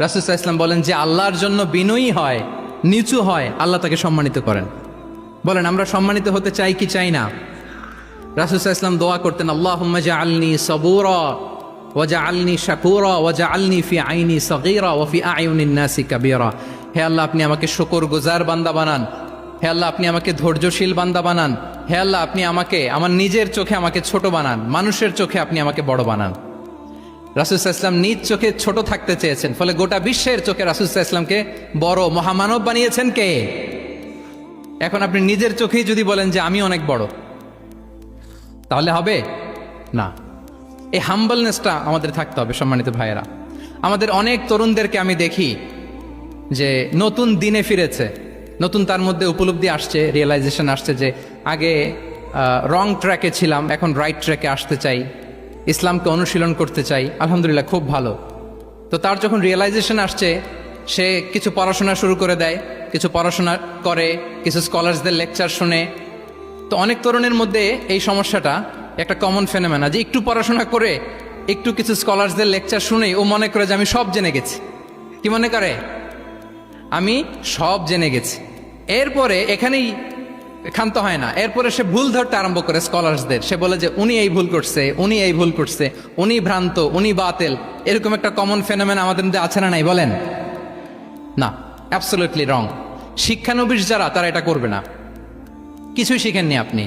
রাসূল সাল্লাল্লাহু আলাইহি ওয়াসাল্লাম বলেন যে আল্লাহর জন্য বিনয়ী হয়, নিচু হয়, আল্লাহ তাকে সম্মানিত করেন। বলেন আমরা সম্মানিত হতে চাই কি চাই না? রাসূল সাল্লাল্লাহু আলাইহি ওয়াসাল্লাম দোয়া করতেন, আল্লাহুম্মা জাআলনি সাবুরা ওয়া জাআলনি শাকুরা ওয়া জাআলনি ফি আইনি সগীরা ওয়া ফি আয়ুনিন নাসি কাবীরা। হে আল্লাহ, আপনি আমাকে শুকরগুজার বান্দা বানান। হে আল্লাহ, আপনি আমাকে ধৈর্যশীল বান্দা বানান। হে আল্লাহ, আপনি আমাকে আমার নিজের চোখে আমাকে ছোট বানান, মানুষের চোখে আপনি আমাকে বড় বানান। রাসূল সাল্লাল্লাহু আলাইহি ওয়াসাল্লাম নিজ চোখে ছোট থাকতে চেয়েছেন, ফলে গোটা বিশ্বের চোখে রাসূল সাল্লাল্লাহু আলাইহি ওয়াসাল্লামকে বড় মহামানব বানিয়েছেন কে? এখন আপনি নিজের চোখেই যদি বলেন যে আমি অনেক বড়, তাহলে হবে না। এই হাম্বলনেসটা আমাদের থাকতে হবে। সম্মানিত ভাইয়েরা, আমাদের অনেক তরুণদেরকে আমি দেখি যে নতুন দিনে ফিরেছে, নতুন তার মধ্যে উপলব্ধি আসছে, রিয়েলাইজেশন আসছে যে আগে রং ট্র্যাকে ছিলাম, এখন রাইট ট্র্যাকে আসতে চাই, ইসলামকে অনুশীলন করতে চাই। আলহামদুলিল্লাহ, খুব ভালো। তো তার যখন রিয়েলাইজেশন আসছে, সে কিছু পড়াশোনা শুরু করে দেয়, কিছু পড়াশোনা করে, কিছু স্কলার্সদের লেকচার শুনে। তো অনেক তরুণের মধ্যে এই সমস্যাটা একটা কমন ফেনোমেনা, যে একটু পড়াশোনা করে, একটু কিছু স্কলার্সদের লেকচার শুনেই ও মনে করে যে আমি সব জেনে গেছি। কি মনে করে? আমি সব জেনে গেছি। এরপরে এখানেই ক্ষান্ত হয় না, এরপরে সে ভুল ধরতে আরম্ভ করে স্কলার্সদের। সে বলে যে উনি এই ভুল করছে, উনি এই ভুল করছে, উনি ভ্রান্ত, উনি বাতেল। এরকম একটা কমন ফেনোমেনা আমাদের মধ্যে আছে না নাই বলেন? না, অ্যাবসলিউটলি রং। শিক্ষানবিশ যারা, তারা এটা করবে না। কিছুই শিখেননি আপনি।